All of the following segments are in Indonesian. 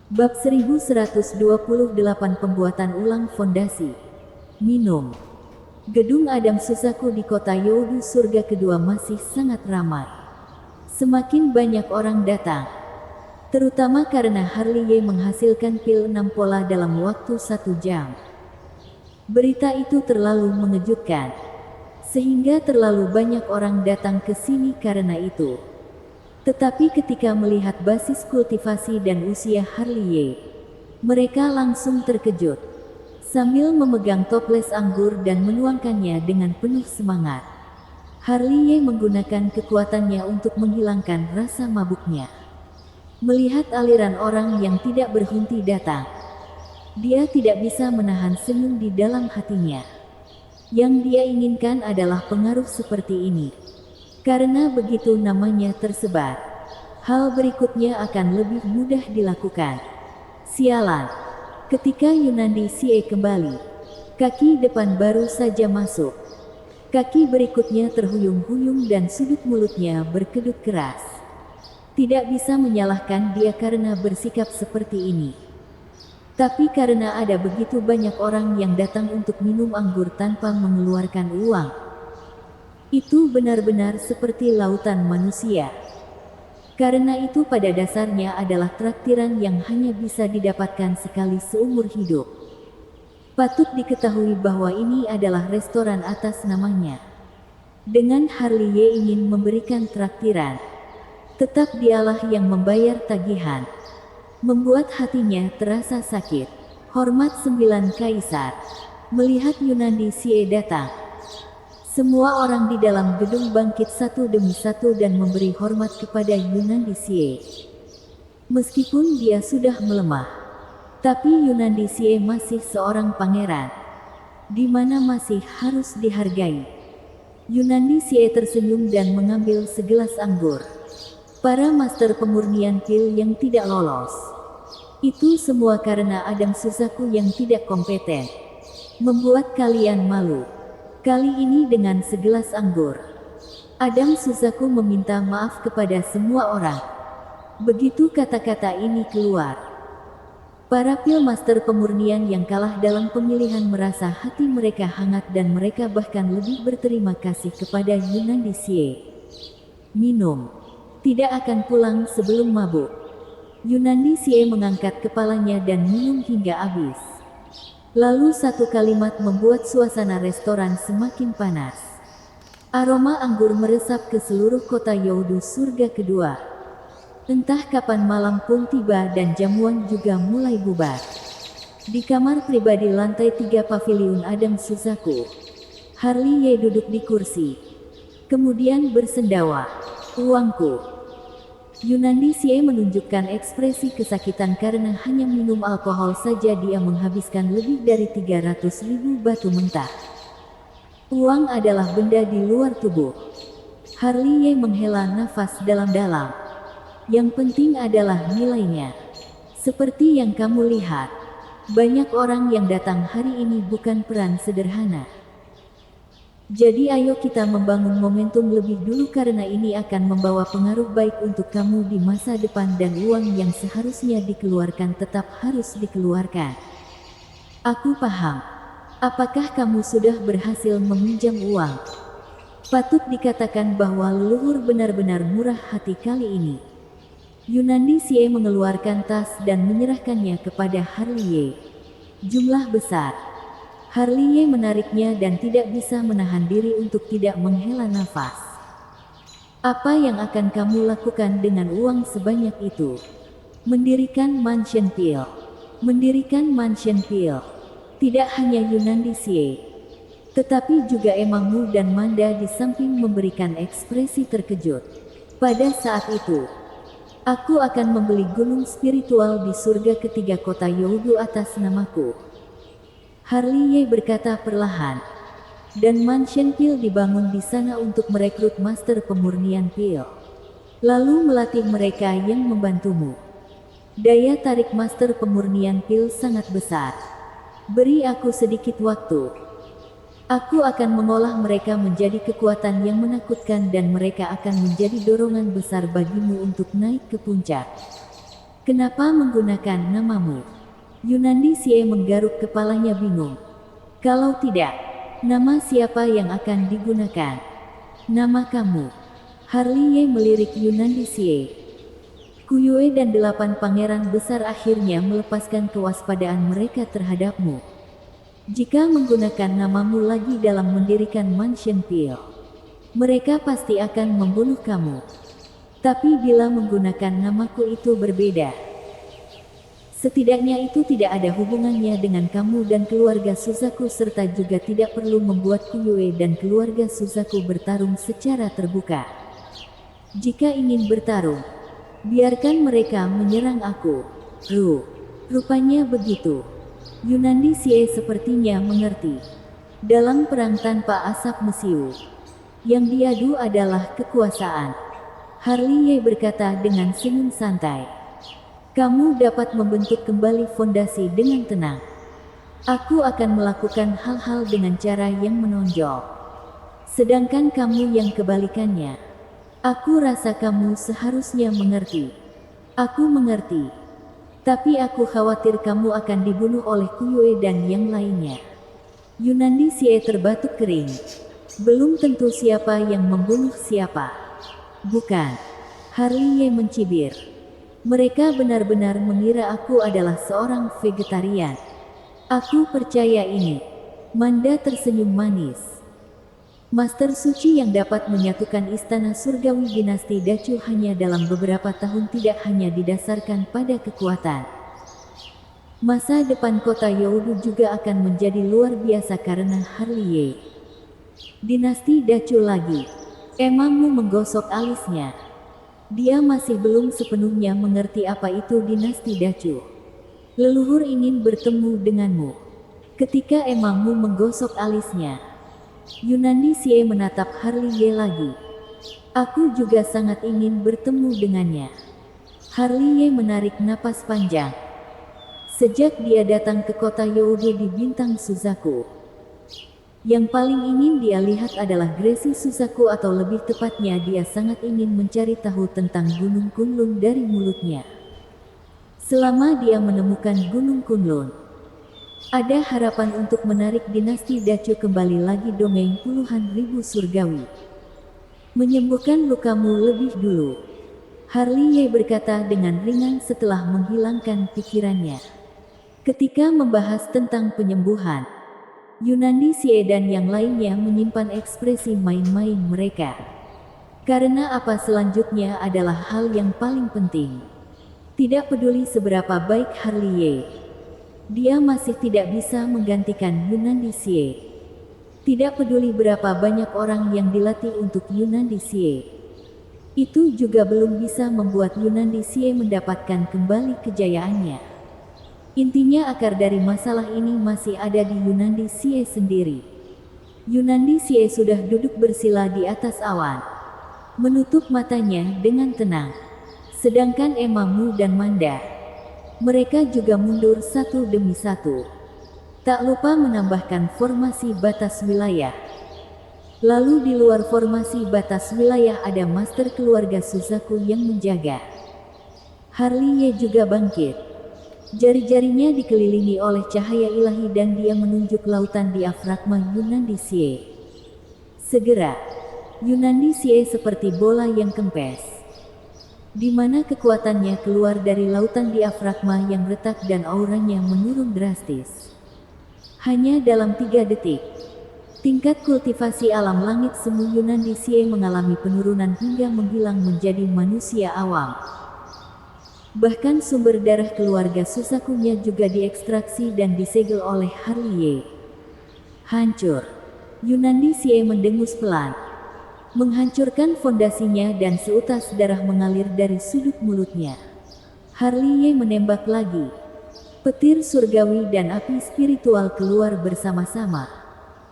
Bab 1128 Pembuatan ulang fondasi. Minum. Gedung Adam Susaku di kota Youdu surga kedua masih sangat ramai. Semakin banyak orang datang. Terutama karena Harley Ye menghasilkan pil 6 pola dalam waktu 1 jam. Berita itu terlalu mengejutkan. Sehingga terlalu banyak orang datang ke sini karena itu. Tetapi ketika melihat basis kultivasi dan usia Harley Ye, mereka langsung terkejut. Sambil memegang toples anggur dan menuangkannya dengan penuh semangat, Harley Ye menggunakan kekuatannya untuk menghilangkan rasa mabuknya. Melihat aliran orang yang tidak berhenti datang, dia tidak bisa menahan senyum di dalam hatinya. Yang dia inginkan adalah pengaruh seperti ini. Karena begitu namanya tersebar, hal berikutnya akan lebih mudah dilakukan. Sialan. Ketika Yunandi Sie kembali, kaki depan baru saja masuk. Kaki berikutnya terhuyung-huyung dan sudut mulutnya berkedut keras. Tidak bisa menyalahkan dia karena bersikap seperti ini. Tapi karena ada begitu banyak orang yang datang untuk minum anggur tanpa mengeluarkan uang, itu benar-benar seperti lautan manusia. Karena itu pada dasarnya adalah traktiran yang hanya bisa didapatkan sekali seumur hidup. Patut diketahui bahwa ini adalah restoran atas namanya. Dengan Harley Ye ingin memberikan traktiran, tetap dialah yang membayar tagihan. Membuat hatinya terasa sakit. Hormat 9 Kaisar. Melihat Yunandi Sie datang, semua orang di dalam gedung bangkit satu demi satu dan memberi hormat kepada Yunandi Sie. Meskipun dia sudah melemah, tapi Yunandi Sie masih seorang pangeran, di mana masih harus dihargai. Yunandi Sie tersenyum dan mengambil segelas anggur. Para master pemurnian pil yang tidak lolos. Itu semua karena Adam Susaku yang tidak kompeten. Membuat kalian malu. Kali ini dengan segelas anggur. Adam Susaku meminta maaf kepada semua orang. Begitu kata-kata ini keluar, para pil master pemurnian yang kalah dalam pemilihan merasa hati mereka hangat dan mereka bahkan lebih berterima kasih kepada Yunandi Sie. Minum. Tidak akan pulang sebelum mabuk. Yunandi Sie mengangkat kepalanya dan minum hingga habis. Lalu satu kalimat membuat suasana restoran semakin panas. Aroma anggur meresap ke seluruh kota Youdu surga kedua. Entah kapan malam pun tiba dan jamuan juga mulai bubar. Di kamar pribadi lantai 3 paviliun Adam Susaku, Harley Ye duduk di kursi. Kemudian bersendawa. Uangku. Yunandi Sie menunjukkan ekspresi kesakitan karena hanya minum alkohol saja dia menghabiskan lebih dari 300.000 batu mentah. Uang adalah benda di luar tubuh. Harley Ye menghela nafas dalam-dalam. Yang penting adalah nilainya. Seperti yang kamu lihat, banyak orang yang datang hari ini bukan peran sederhana. Jadi ayo kita membangun momentum lebih dulu karena ini akan membawa pengaruh baik untuk kamu di masa depan dan uang yang seharusnya dikeluarkan tetap harus dikeluarkan. Aku paham. Apakah kamu sudah berhasil meminjam uang? Patut dikatakan bahwa leluhur benar-benar murah hati kali ini. Yunandi Sie mengeluarkan tas dan menyerahkannya kepada Harley Ye. Jumlah besar. Harley Ye menariknya dan tidak bisa menahan diri untuk tidak menghela nafas. Apa yang akan kamu lakukan dengan uang sebanyak itu? Mendirikan Mansion Pil. Mendirikan Mansion Pil. Tidak hanya Yunandi Sie, tetapi juga Emangmu dan Manda di samping memberikan ekspresi terkejut. Pada saat itu, aku akan membeli gunung spiritual di surga ketiga kota Youdu atas namaku. Harley Ye berkata perlahan. Dan Mansion Pil dibangun di sana untuk merekrut master pemurnian pil. Lalu melatih mereka yang membantumu. Daya tarik master pemurnian pil sangat besar. Beri aku sedikit waktu. Aku akan mengolah mereka menjadi kekuatan yang menakutkan dan mereka akan menjadi dorongan besar bagimu untuk naik ke puncak. Kenapa menggunakan namamu? Yunandi Xie menggaruk kepalanya bingung. Kalau tidak, nama siapa yang akan digunakan? Nama kamu. Harley Ye melirik Yunandi Xie. Kuyue dan 8 pangeran besar akhirnya melepaskan kewaspadaan mereka terhadapmu. Jika menggunakan namamu lagi dalam mendirikan Mansion Peel, mereka pasti akan membunuh kamu. Tapi bila menggunakan namaku itu berbeda. Setidaknya itu tidak ada hubungannya dengan kamu dan keluarga Suzaku serta juga tidak perlu membuat Kuyue dan keluarga Suzaku bertarung secara terbuka. Jika ingin bertarung, biarkan mereka menyerang aku. Rupanya begitu. Yunandi Xie sepertinya mengerti. Dalam perang tanpa asap mesiu, yang diadu adalah kekuasaan. Harley Ye berkata dengan senyum santai. Kamu dapat membentuk kembali fondasi dengan tenang. Aku akan melakukan hal-hal dengan cara yang menonjol. Sedangkan kamu yang kebalikannya. Aku rasa kamu seharusnya mengerti. Aku mengerti. Tapi aku khawatir kamu akan dibunuh oleh Kuyue dan yang lainnya. Yunandi Xie terbatuk kering. Belum tentu siapa yang membunuh siapa. Bukan. Harley Ye mencibir. Mereka benar-benar mengira aku adalah seorang vegetarian. Aku percaya ini. Manda tersenyum manis. Master suci yang dapat menyatukan istana surgawi dinasti Dacu hanya dalam beberapa tahun tidak hanya didasarkan pada kekuatan. Masa depan kota Youdu juga akan menjadi luar biasa karena Harley Ye. Dinasti Dacu lagi. Emangmu menggosok alisnya. Dia masih belum sepenuhnya mengerti apa itu dinasti Dacu. Leluhur ingin bertemu denganmu. Ketika emangmu menggosok alisnya. Yunandi Xie menatap Harley Ye lagi. Aku juga sangat ingin bertemu dengannya. Harley Ye menarik napas panjang. Sejak dia datang ke kota Youde di bintang Suzaku, yang paling ingin dia lihat adalah Gracie Suzaku atau lebih tepatnya dia sangat ingin mencari tahu tentang Gunung Kunlun dari mulutnya. Selama dia menemukan Gunung Kunlun, ada harapan untuk menarik dinasti Dacu kembali lagi domain puluhan ribu surgawi. Menyembuhkan lukamu lebih dulu. Harley Ye berkata dengan ringan setelah menghilangkan pikirannya. Ketika membahas tentang penyembuhan, Yunandi Xie dan yang lainnya menyimpan ekspresi main-main mereka. Karena apa selanjutnya adalah hal yang paling penting. Tidak peduli seberapa baik Harley Ye, dia masih tidak bisa menggantikan Yunandi Xie. Tidak peduli berapa banyak orang yang dilatih untuk Yunandi Xie. Itu juga belum bisa membuat Yunandi Xie mendapatkan kembali kejayaannya. Intinya akar dari masalah ini masih ada di Yunandi Xie sendiri. Yunandi Xie sudah duduk bersila di atas awan, menutup matanya dengan tenang. Sedangkan Emmamu dan Manda, mereka juga mundur satu demi satu. Tak lupa menambahkan formasi batas wilayah. Lalu di luar formasi batas wilayah ada master keluarga Suzaku yang menjaga. Harley Ye juga bangkit. Jari-jarinya dikelilingi oleh cahaya ilahi dan dia menunjuk lautan diafragma Yunandi Xie. Segera, Yunandi Xie seperti bola yang kempes, di mana kekuatannya keluar dari lautan diafragma yang retak dan auranya menurun drastis. Hanya dalam 3 detik, tingkat kultivasi alam langit semu Yunandi Xie mengalami penurunan hingga menghilang menjadi manusia awam. Bahkan sumber darah keluarga Suzakunya juga diekstraksi dan disegel oleh Harley Ye. Hancur. Yunandi Xie mendengus pelan, menghancurkan fondasinya dan seutas darah mengalir dari sudut mulutnya. Harley Ye menembak lagi. Petir surgawi dan api spiritual keluar bersama-sama,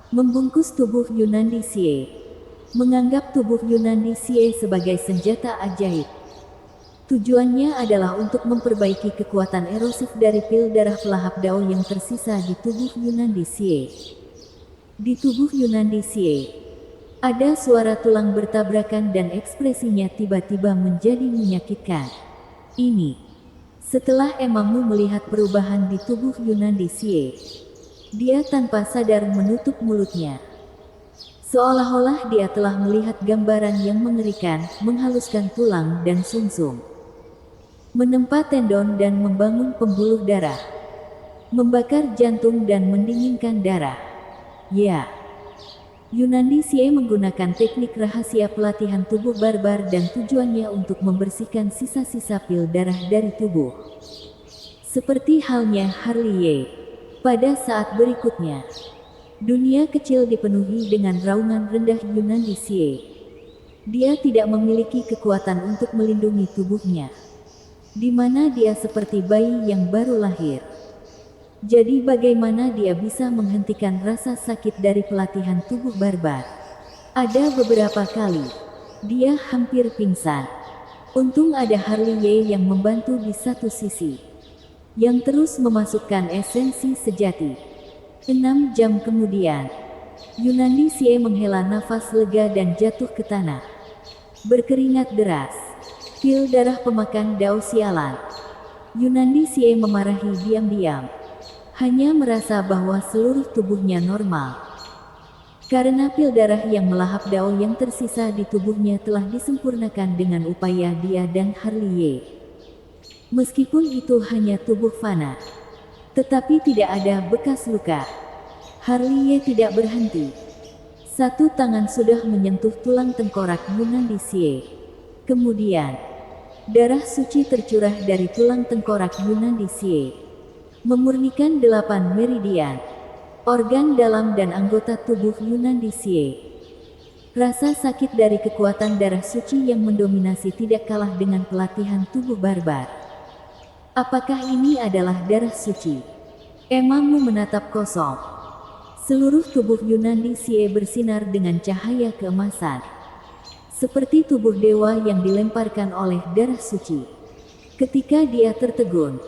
membungkus tubuh Yunandi Xie, menganggap tubuh Yunandi Xie sebagai senjata ajaib. Tujuannya adalah untuk memperbaiki kekuatan erosif dari pil darah pelahap Dao yang tersisa di tubuh Yunandi Xie. Di tubuh Yunandi Xie, ada suara tulang bertabrakan dan ekspresinya tiba-tiba menjadi menyakitkan. Ini Setelah Emamu melihat perubahan di tubuh Yunandi Xie, dia tanpa sadar menutup mulutnya. Seolah-olah dia telah melihat gambaran yang mengerikan, menghaluskan tulang dan sumsum, menempa tendon dan membangun pembuluh darah, membakar jantung dan mendinginkan darah. Ya, Yunandi Xie menggunakan teknik rahasia pelatihan tubuh barbar dan tujuannya untuk membersihkan sisa-sisa pil darah dari tubuh. Seperti halnya Harley Ye, pada saat berikutnya, dunia kecil dipenuhi dengan raungan rendah Yunandi Xie. Dia tidak memiliki kekuatan untuk melindungi tubuhnya, di mana dia seperti bayi yang baru lahir. Jadi bagaimana dia bisa menghentikan rasa sakit dari pelatihan tubuh barbar? Ada beberapa kali, dia hampir pingsan. Untung ada Harley Ye yang membantu di satu sisi, yang terus memasukkan esensi sejati. 6 jam kemudian, Yunandi Xie menghela nafas lega dan jatuh ke tanah, berkeringat deras. Pil darah pemakan Dao sialan. Yunandi Xie memarahi diam-diam, hanya merasa bahwa seluruh tubuhnya normal. Karena pil darah yang melahap Dao yang tersisa di tubuhnya telah disempurnakan dengan upaya dia dan Harley Ye. Meskipun itu hanya tubuh fana, tetapi tidak ada bekas luka. Harley Ye tidak berhenti. Satu tangan sudah menyentuh tulang tengkorak Yunandi Xie. Kemudian, darah suci tercurah dari tulang tengkorak Yunandi Xie, memurnikan 8 meridian, organ dalam dan anggota tubuh Yunandi Xie. Rasa sakit dari kekuatan darah suci yang mendominasi tidak kalah dengan pelatihan tubuh barbar. Apakah ini adalah darah suci? Emamu menatap kosong. Seluruh tubuh Yunandi Xie bersinar dengan cahaya keemasan, seperti tubuh dewa yang dilemparkan oleh darah suci. Ketika dia tertegun,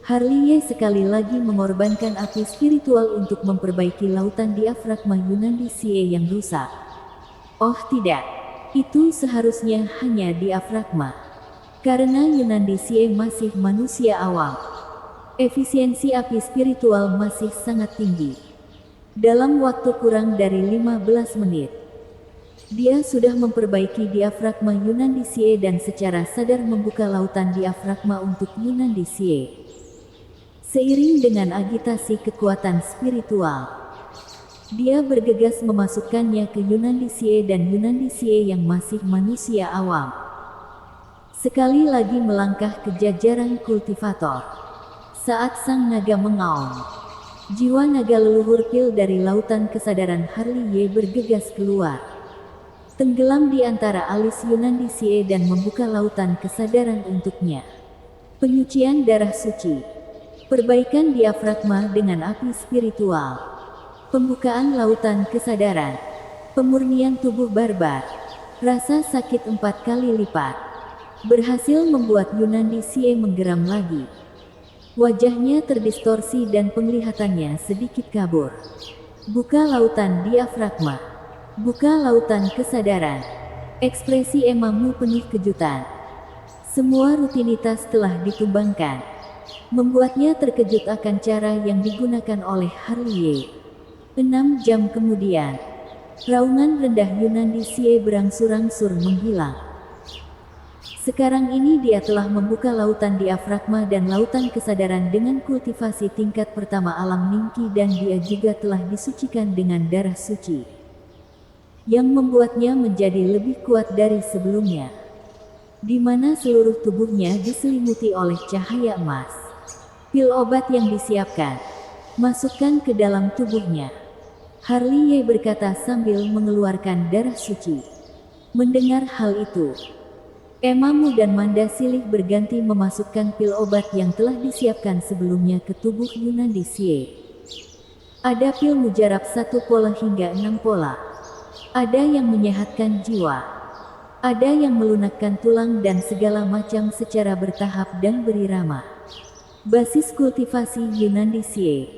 Harley Ye sekali lagi mengorbankan api spiritual untuk memperbaiki lautan diafragma Yunandi Xie yang rusak. Oh tidak, itu seharusnya hanya diafragma. Karena Yunandi Xie masih manusia awam, efisiensi api spiritual masih sangat tinggi. Dalam waktu kurang dari 15 menit, dia sudah memperbaiki diafragma Yunandi Xie dan secara sadar membuka lautan diafragma untuk Yunandi Xie. Seiring dengan agitasi kekuatan spiritual, dia bergegas memasukkannya ke Yunandi Xie dan Yunandi Xie yang masih manusia awam. Sekali lagi melangkah ke jajaran kultivator. Saat sang naga mengaum, jiwa naga leluhur pil dari lautan kesadaran Harley Ye bergegas keluar, tenggelam di antara alis Yunandi Xie dan membuka lautan kesadaran untuknya. Penyucian darah suci, perbaikan diafragma dengan api spiritual, pembukaan lautan kesadaran, pemurnian tubuh barbar, rasa sakit 4 kali lipat, berhasil membuat Yunandi Xie menggeram lagi. Wajahnya terdistorsi dan penglihatannya sedikit kabur. Buka lautan diafragma, buka lautan kesadaran. Ekspresi Emamu penuh kejutan. Semua rutinitas telah ditumbangkan, membuatnya terkejut akan cara yang digunakan oleh Harley Ye. 6 jam kemudian, raungan rendah Yunandi Xie berangsur-angsur menghilang. Sekarang ini dia telah membuka lautan diafragma dan lautan kesadaran dengan kultivasi tingkat pertama alam Ningki dan dia juga telah disucikan dengan darah suci, yang membuatnya menjadi lebih kuat dari sebelumnya, di mana seluruh tubuhnya diselimuti oleh cahaya emas. Pil obat yang disiapkan, masukkan ke dalam tubuhnya, Harley Ye berkata sambil mengeluarkan darah suci. Mendengar hal itu, Emamu dan Manda Silih berganti memasukkan pil obat yang telah disiapkan sebelumnya ke tubuh Yunandi Xie. Ada pil mujarab 1 pola hingga 6 pola. Ada yang menyehatkan jiwa. Ada yang melunakkan tulang dan segala macam secara bertahap dan berirama. Basis kultivasi Yunandi Xie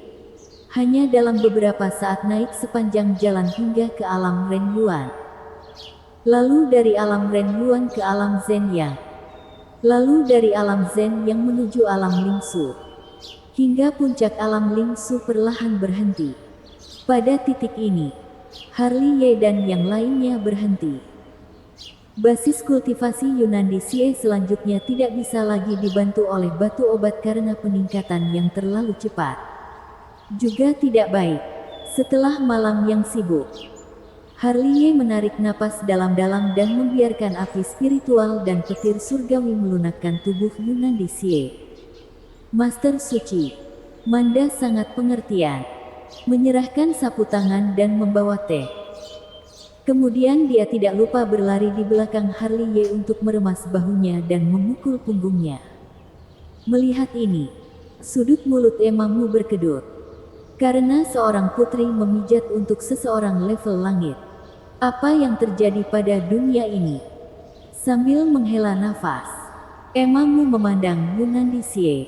hanya dalam beberapa saat naik sepanjang jalan hingga ke alam Ren Yuan, lalu dari alam Ren Yuan ke alam Zhen Yang, lalu dari alam Zen yang menuju alam Lingsu, hingga puncak alam Lingsu perlahan berhenti. Pada titik ini, Harley Ye dan yang lainnya berhenti. Basis kultivasi Yunandi Sie selanjutnya tidak bisa lagi dibantu oleh batu obat karena peningkatan yang terlalu cepat. Juga tidak baik. Setelah malam yang sibuk, Harley Ye menarik napas dalam-dalam dan membiarkan api spiritual dan petir surgawi melunakkan tubuh Yunandi Sie. Master Suci, Manda sangat pengertian. Menyerahkan sapu tangan dan membawa teh. Kemudian dia tidak lupa berlari di belakang Harley Ye untuk meremas bahunya dan memukul punggungnya. Melihat ini, sudut mulut Emmamu berkedut. Karena seorang putri memijat untuk seseorang level langit. Apa yang terjadi pada dunia ini? Sambil menghela nafas, Emmamu memandang Yunandi Sie.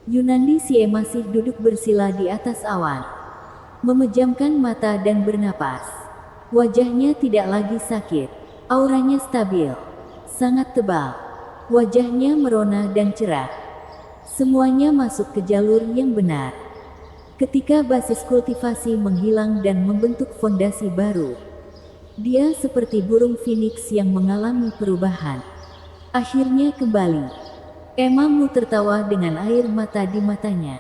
Yunandi Sie masih duduk bersila di atas awan, memejamkan mata dan bernapas. Wajahnya tidak lagi sakit, auranya stabil, sangat tebal. Wajahnya merona dan cerah. Semuanya masuk ke jalur yang benar. Ketika basis kultivasi menghilang dan membentuk fondasi baru, dia seperti burung phoenix yang mengalami perubahan. Akhirnya kembali. Emmamu tertawa dengan air mata di matanya.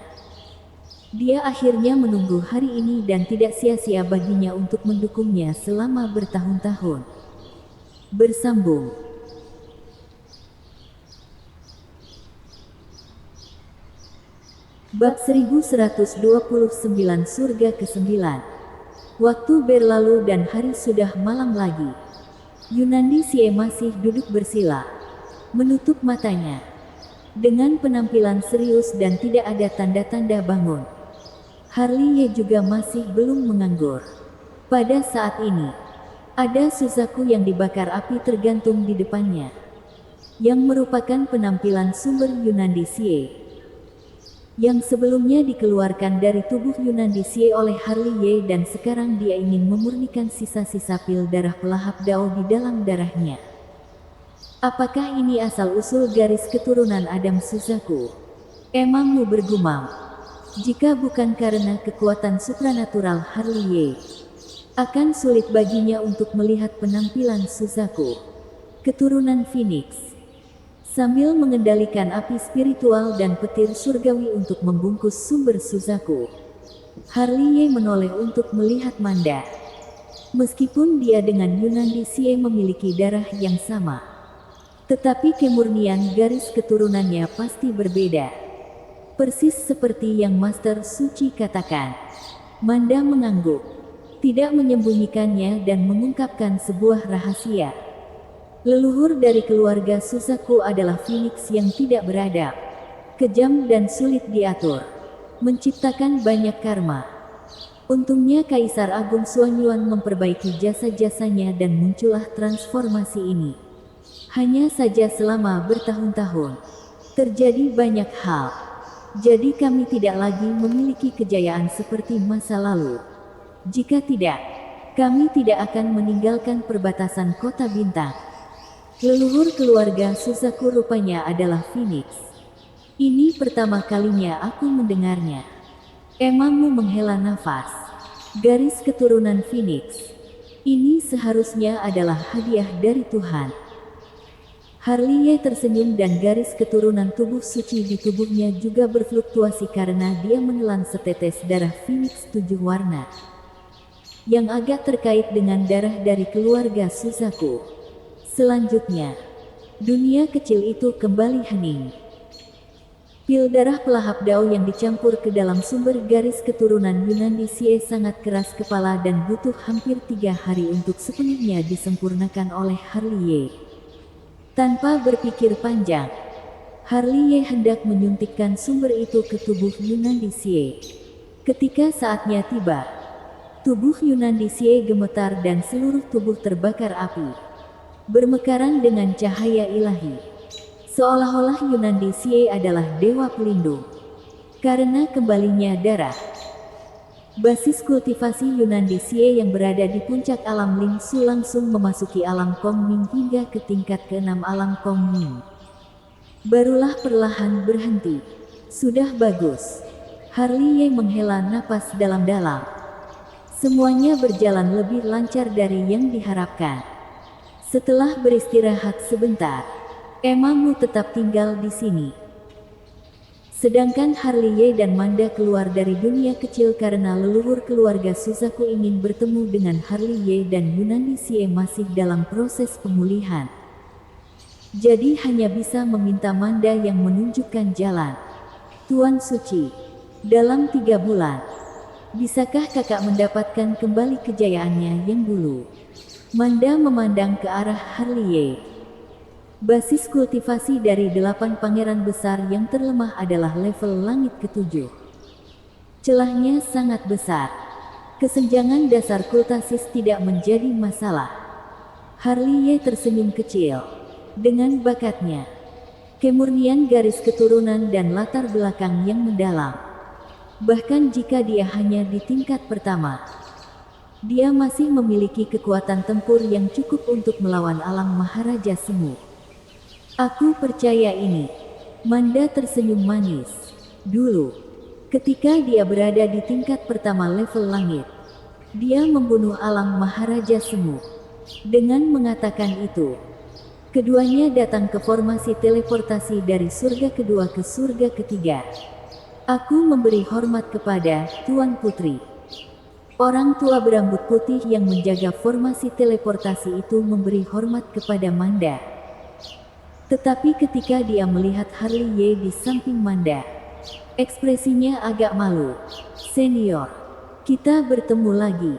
Dia akhirnya menunggu hari ini dan tidak sia-sia baginya untuk mendukungnya selama bertahun-tahun. Bersambung. Bab 1129 Surga ke-9. Waktu berlalu dan hari sudah malam lagi. Yunandi Sie masih duduk bersila, menutup matanya. Dengan penampilan serius dan tidak ada tanda-tanda bangun. Harley Ye juga masih belum menganggur. Pada saat ini, ada Suzaku yang dibakar api tergantung di depannya, yang merupakan penampilan sumber Yunandi Sie, yang sebelumnya dikeluarkan dari tubuh Yunandi Sie oleh Harley Ye dan sekarang dia ingin memurnikan sisa-sisa pil darah pelahap Dao di dalam darahnya. Apakah ini asal-usul garis keturunan Adam Suzaku? Emmamu bergumam. Jika bukan karena kekuatan supranatural Harley Ye, akan sulit baginya untuk melihat penampilan Suzaku, keturunan Phoenix. Sambil mengendalikan api spiritual dan petir surgawi untuk membungkus sumber Suzaku, Harley Ye menoleh untuk melihat Manda. Meskipun dia dengan Yunandi Sie memiliki darah yang sama, tetapi kemurnian garis keturunannya pasti berbeda. Persis seperti yang Master Suci katakan. Manda mengangguk, tidak menyembunyikannya dan mengungkapkan sebuah rahasia. Leluhur dari keluarga Suzaku adalah Phoenix yang tidak beradab, kejam dan sulit diatur, menciptakan banyak karma. Untungnya Kaisar Agung Xuanyuan memperbaiki jasa-jasanya dan muncullah transformasi ini. Hanya saja selama bertahun-tahun, terjadi banyak hal. Jadi kami tidak lagi memiliki kejayaan seperti masa lalu. Jika tidak, kami tidak akan meninggalkan perbatasan kota bintang. Leluhur keluarga Suzaku rupanya adalah Phoenix. Ini pertama kalinya aku mendengarnya. Emmamu menghela nafas. Garis keturunan Phoenix. Ini seharusnya adalah hadiah dari Tuhan. Harley Ye tersenyum dan garis keturunan tubuh suci di tubuhnya juga berfluktuasi karena dia menelan setetes darah Phoenix 7 warna. Yang agak terkait dengan darah dari keluarga Suzaku. Selanjutnya, dunia kecil itu kembali hening. Pil darah pelahap Dao yang dicampur ke dalam sumber garis keturunan Yunandi Sie sangat keras kepala dan butuh hampir 3 hari untuk sepenuhnya disempurnakan oleh Harley Ye. Tanpa berpikir panjang, Harley Ye hendak menyuntikkan sumber itu ke tubuh Yunandi Sie. Ketika saatnya tiba, tubuh Yunandi Sie gemetar dan seluruh tubuh terbakar api, bermekaran dengan cahaya ilahi. Seolah-olah Yunandi Sie adalah dewa pelindung. Karena kembalinya darah, basis kultivasi Yunandi Sie yang berada di puncak alam Lingsu langsung memasuki alam Kongming hingga ke tingkat ke-6 alam Kongming. Barulah perlahan berhenti. Sudah bagus. Harley Ye menghela napas dalam-dalam. Semuanya berjalan lebih lancar dari yang diharapkan. Setelah beristirahat sebentar, Emmamu tetap tinggal di sini. Sedangkan Harley Ye dan Manda keluar dari dunia kecil karena leluhur keluarga Suzaku ingin bertemu dengan Harley Ye dan Yunani Sie masih dalam proses pemulihan. Jadi hanya bisa meminta Manda yang menunjukkan jalan. Tuan Suci, dalam 3 bulan, bisakah kakak mendapatkan kembali kejayaannya yang dulu? Manda memandang ke arah Harley Ye. Basis kultivasi dari 8 pangeran besar yang terlemah adalah level langit ke-7. Celahnya sangat besar. Kesenjangan dasar kultasis tidak menjadi masalah. Harley Ye tersenyum kecil. Dengan bakatnya, kemurnian garis keturunan dan latar belakang yang mendalam. Bahkan jika dia hanya di tingkat pertama, dia masih memiliki kekuatan tempur yang cukup untuk melawan alam Maharaja Semu. Aku percaya ini. Manda tersenyum manis. Dulu, ketika dia berada di tingkat pertama level langit, dia membunuh alam Maharaja Semu. Dengan mengatakan itu, keduanya datang ke formasi teleportasi dari surga kedua ke surga ketiga. Aku memberi hormat kepada Tuan Putri. Orang tua berambut putih yang menjaga formasi teleportasi itu memberi hormat kepada Manda. Tetapi ketika dia melihat Harley Ye di samping Manda, ekspresinya agak malu. Senior, kita bertemu lagi.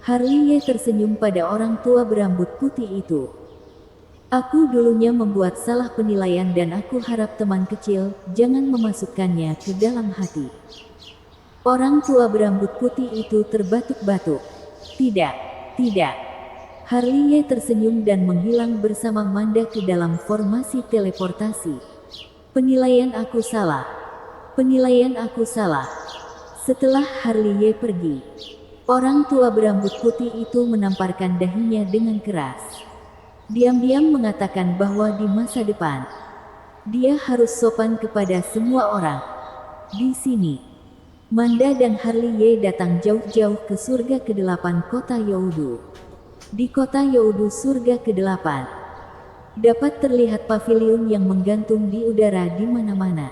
Harley Ye tersenyum pada orang tua berambut putih itu. Aku dulunya membuat salah penilaian dan aku harap teman kecil jangan memasukkannya ke dalam hati. Orang tua berambut putih itu terbatuk-batuk. Tidak, tidak. Harley Ye tersenyum dan menghilang bersama Manda ke dalam formasi teleportasi. Penilaian aku salah. Penilaian aku salah. Setelah Harley Ye pergi, orang tua berambut putih itu menamparkan dahinya dengan keras. Diam-diam mengatakan bahwa di masa depan, dia harus sopan kepada semua orang. Di sini, Manda dan Harley Ye datang jauh-jauh ke surga ke-8 kota Youdu. Di kota Youdu surga ke-8, dapat terlihat paviliun yang menggantung di udara di mana-mana.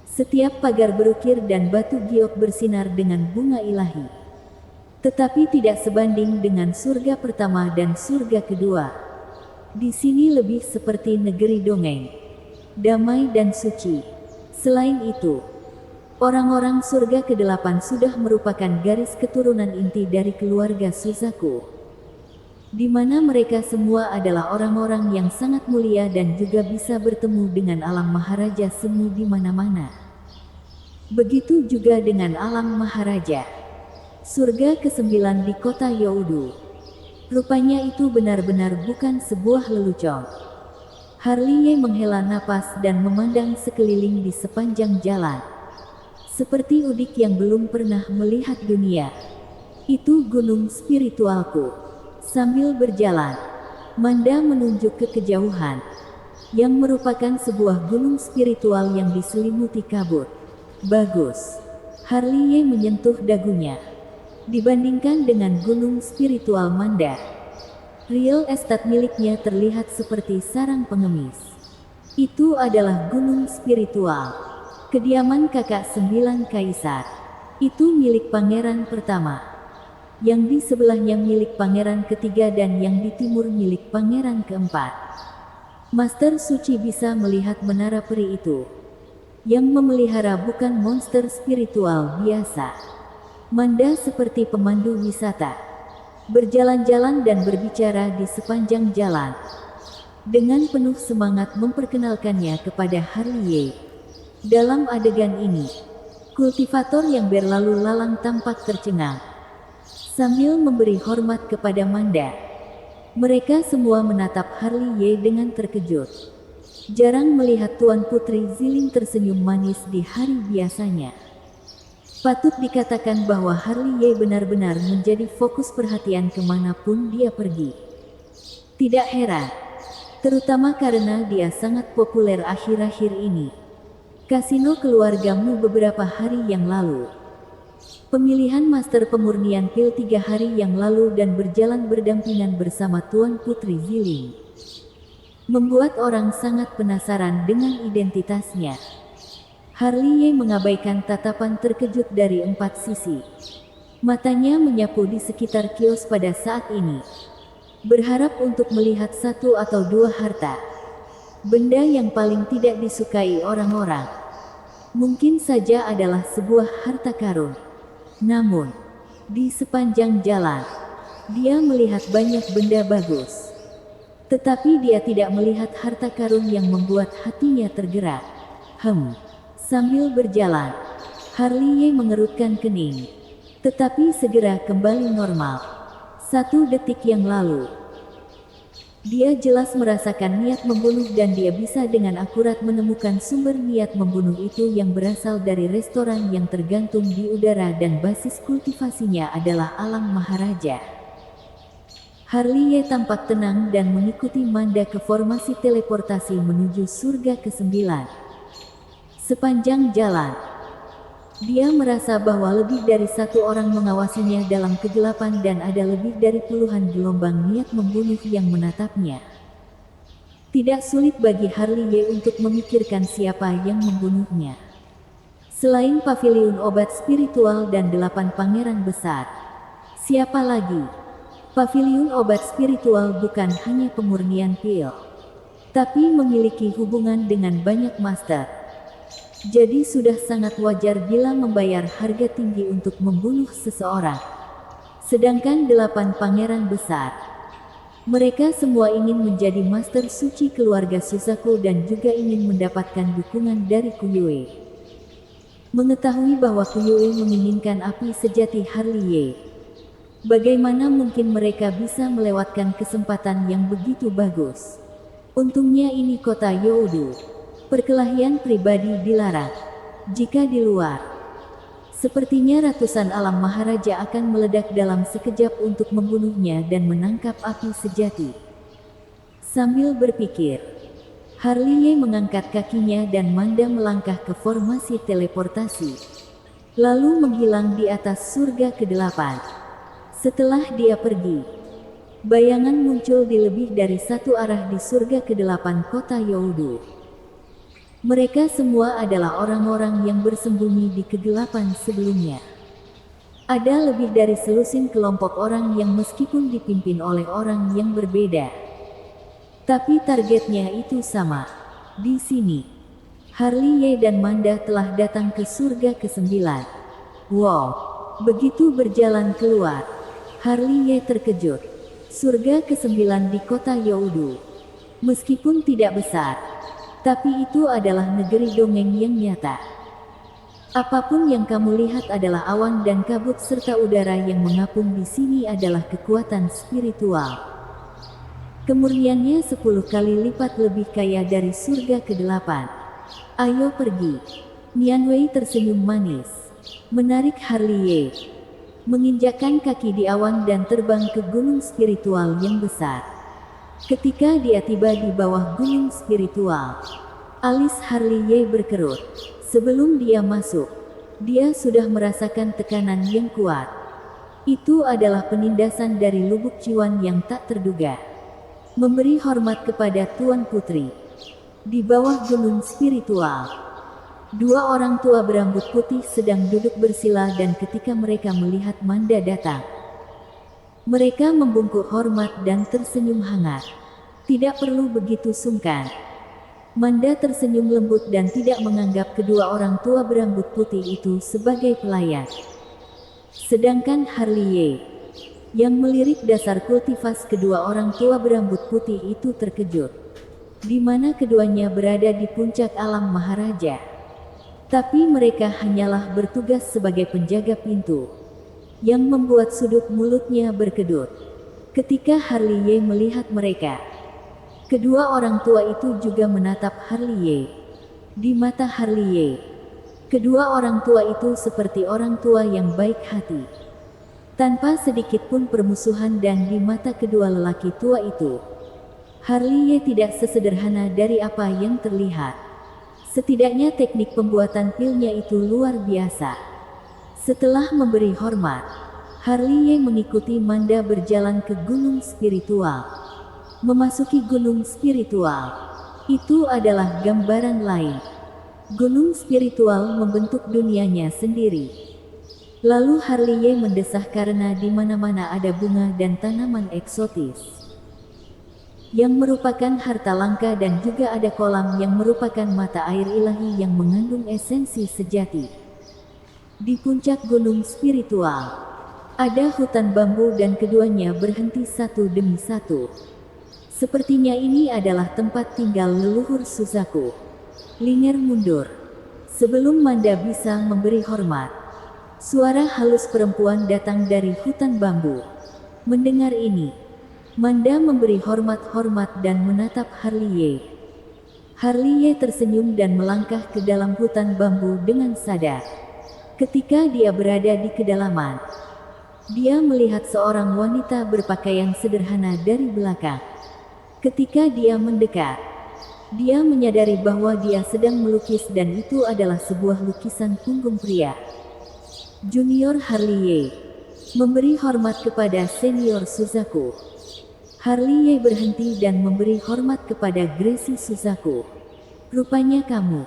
Setiap pagar berukir dan batu giok bersinar dengan bunga ilahi. Tetapi tidak sebanding dengan surga pertama dan surga kedua. Di sini lebih seperti negeri dongeng, damai dan suci. Selain itu, orang-orang surga ke-8 sudah merupakan garis keturunan inti dari keluarga Suzaku, di mana mereka semua adalah orang-orang yang sangat mulia dan juga bisa bertemu dengan alam Maharaja Semu di mana-mana. Begitu juga dengan alam Maharaja. Surga ke-9 di kota Youdu. Rupanya itu benar-benar bukan sebuah lelucon. Harley Ye menghela napas dan memandang sekeliling di sepanjang jalan. Seperti udik yang belum pernah melihat dunia. Itu gunung spiritualku. Sambil berjalan, Manda menunjuk ke kejauhan, yang merupakan sebuah gunung spiritual yang diselimuti kabut. Bagus. Harley Ye menyentuh dagunya. Dibandingkan dengan gunung spiritual Manda, real estate miliknya terlihat seperti sarang pengemis. Itu adalah gunung spiritual. Kediaman kakak 9 kaisar. Itu milik pangeran pertama. Yang di sebelahnya milik pangeran ketiga dan yang di timur milik pangeran keempat. Master Suci bisa melihat menara peri itu. Yang memelihara bukan monster spiritual biasa. Manda seperti pemandu wisata, berjalan-jalan dan berbicara di sepanjang jalan. Dengan penuh semangat memperkenalkannya kepada Harley Ye. Dalam adegan ini, kultivator yang berlalu lalang tampak tercengang. Sambil memberi hormat kepada Manda, mereka semua menatap Harley Ye dengan terkejut. Jarang melihat Tuan Putri Ziling tersenyum manis di hari biasanya. Patut dikatakan bahwa Harley Ye benar-benar menjadi fokus perhatian kemanapun dia pergi. Tidak heran, terutama karena dia sangat populer akhir-akhir ini. Kasino keluargamu beberapa hari yang lalu. Pemilihan Master Pemurnian Pil 3 hari yang lalu dan berjalan berdampingan bersama Tuan Putri Ziling. Membuat orang sangat penasaran dengan identitasnya. Harley mengabaikan tatapan terkejut dari 4 sisi. Matanya menyapu di sekitar kios pada saat ini. Berharap untuk melihat 1 atau 2 harta. Benda yang paling tidak disukai orang-orang. Mungkin saja adalah sebuah harta karun. Namun, di sepanjang jalan, dia melihat banyak benda bagus. Tetapi dia tidak melihat harta karun yang membuat hatinya tergerak. Sambil berjalan, Harley mengerutkan kening. Tetapi segera kembali normal. 1 detik yang lalu, dia jelas merasakan niat membunuh dan dia bisa dengan akurat menemukan sumber niat membunuh itu yang berasal dari restoran yang tergantung di udara dan basis kultivasinya adalah alam Maharaja. Harley tampak tenang dan mengikuti Manda ke formasi teleportasi menuju surga ke-9. Sepanjang jalan, dia merasa bahwa lebih dari 1 orang mengawasinya dalam kegelapan dan ada lebih dari puluhan gelombang niat membunuh yang menatapnya. Tidak sulit bagi Harley untuk memikirkan siapa yang membunuhnya. Selain paviliun obat spiritual dan 8 pangeran besar, siapa lagi? Paviliun obat spiritual bukan hanya pemurnian pil, tapi memiliki hubungan dengan banyak master. Jadi sudah sangat wajar bila membayar harga tinggi untuk membunuh seseorang. Sedangkan 8 pangeran besar, mereka semua ingin menjadi master suci keluarga Suzaku dan juga ingin mendapatkan dukungan dari Kuyue. Mengetahui bahwa Kuyue menginginkan api sejati Harley, bagaimana mungkin mereka bisa melewatkan kesempatan yang begitu bagus? Untungnya ini kota Youdu. Perkelahian pribadi dilarang. Jika di luar, sepertinya ratusan alam Maharaja akan meledak dalam sekejap untuk membunuhnya dan menangkap api sejati. Sambil berpikir, Harley mengangkat kakinya dan Manda melangkah ke formasi teleportasi, lalu menghilang di atas surga ke-8. Setelah dia pergi, bayangan muncul di lebih dari 1 arah di surga ke-8 kota Youdu. Mereka semua adalah orang-orang yang bersembunyi di kegelapan sebelumnya. Ada lebih dari selusin kelompok orang yang meskipun dipimpin oleh orang yang berbeda, tapi targetnya itu sama. Di sini, Harley dan Manda telah datang ke surga ke-9. Wow, begitu berjalan keluar, Harley terkejut. Surga ke-9 di kota Youdu. Meskipun tidak besar, tapi itu adalah negeri dongeng yang nyata. Apapun yang kamu lihat adalah awan dan kabut serta udara yang mengapung di sini adalah kekuatan spiritual. Kemurniannya 10 kali lipat lebih kaya dari surga ke-8. Ayo pergi. Nianwei tersenyum manis, menarik Harley, menginjakkan kaki di awan dan terbang ke gunung spiritual yang besar. Ketika dia tiba di bawah gunung spiritual, alis Harley berkerut. Sebelum dia masuk, dia sudah merasakan tekanan yang kuat. Itu adalah penindasan dari lubuk Ciwan yang tak terduga. Memberi hormat kepada Tuan Putri. Di bawah gunung spiritual, 2 orang tua berambut putih sedang duduk bersila dan ketika mereka melihat Manda datang, mereka membungkuk hormat dan tersenyum hangat. Tidak perlu begitu sungkan. Manda tersenyum lembut dan tidak menganggap kedua orang tua berambut putih itu sebagai pelayan. Sedangkan Harley, yang melirik dasar kultivas kedua orang tua berambut putih itu terkejut, di mana keduanya berada di puncak alam Maharaja. Tapi mereka hanyalah bertugas sebagai penjaga pintu, yang membuat sudut mulutnya berkedut. Ketika Harley melihat mereka, kedua orang tua itu juga menatap Harley. Di mata Harley, kedua orang tua itu seperti orang tua yang baik hati, tanpa sedikit pun permusuhan, dan di mata kedua lelaki tua itu, Harley tidak sesederhana dari apa yang terlihat. Setidaknya teknik pembuatan pilnya itu luar biasa. Setelah memberi hormat, Harley mengikuti Manda berjalan ke gunung spiritual. Memasuki gunung spiritual, itu adalah gambaran lain. Gunung spiritual membentuk dunianya sendiri. Lalu Harley mendesah karena di mana-mana ada bunga dan tanaman eksotis yang merupakan harta langka, dan juga ada kolam yang merupakan mata air ilahi yang mengandung esensi sejati. Di puncak gunung spiritual, ada hutan bambu dan keduanya berhenti satu demi satu. Sepertinya ini adalah tempat tinggal leluhur Suzaku. Lingger mundur. Sebelum Manda bisa memberi hormat, suara halus perempuan datang dari hutan bambu. Mendengar ini, Manda memberi hormat-hormat dan menatap Harley. Harley tersenyum dan melangkah ke dalam hutan bambu dengan sadar. Ketika dia berada di kedalaman, dia melihat seorang wanita berpakaian sederhana dari belakang. Ketika dia mendekat, dia menyadari bahwa dia sedang melukis dan itu adalah sebuah lukisan punggung pria. Junior Harley memberi hormat kepada senior Suzaku. Harley berhenti dan memberi hormat kepada Gracie Suzaku. Rupanya kamu.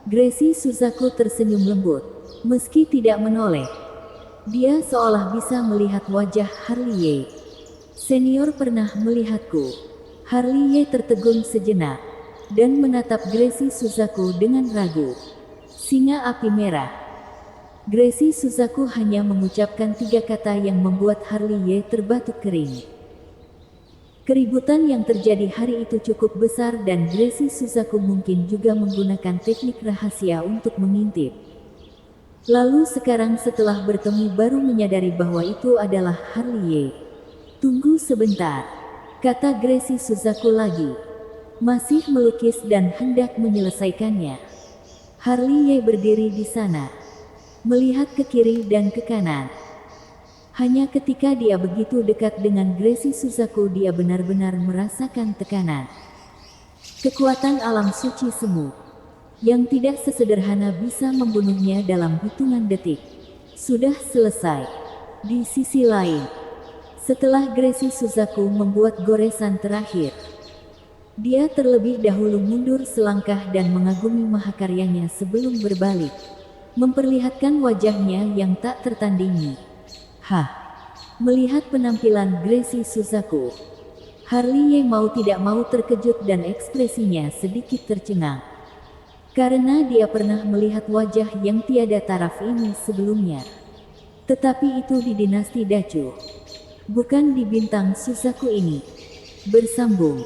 Gracie Suzaku tersenyum lembut, meski tidak menoleh. Dia seolah bisa melihat wajah Harley. Senior pernah melihatku. Harley tertegun sejenak dan menatap Gracie Suzaku dengan ragu. Singa api merah. Gracie Suzaku hanya mengucapkan 3 kata yang membuat Harley terbatuk kering. Keributan yang terjadi hari itu cukup besar dan Gracie Suzaku mungkin juga menggunakan teknik rahasia untuk mengintip. Lalu sekarang setelah bertemu baru menyadari bahwa itu adalah Harley. Tunggu sebentar, kata Gracie Suzaku lagi. Masih melukis dan hendak menyelesaikannya. Harley berdiri di sana, melihat ke kiri dan ke kanan. Hanya ketika dia begitu dekat dengan Gracie Suzaku dia benar-benar merasakan tekanan. Kekuatan alam suci semu, yang tidak sesederhana bisa membunuhnya dalam hitungan detik. Sudah selesai. Di sisi lain, setelah Gracie Suzaku membuat goresan terakhir, dia terlebih dahulu mundur selangkah dan mengagumi mahakaryanya sebelum berbalik, memperlihatkan wajahnya yang tak tertandingi. Melihat penampilan Gracie Suzaku, Harley mau tidak mau terkejut dan ekspresinya sedikit tercengang. Karena dia pernah melihat wajah yang tiada taraf ini sebelumnya. Tetapi itu di dinasti Dacu, bukan di bintang Suzaku ini. Bersambung.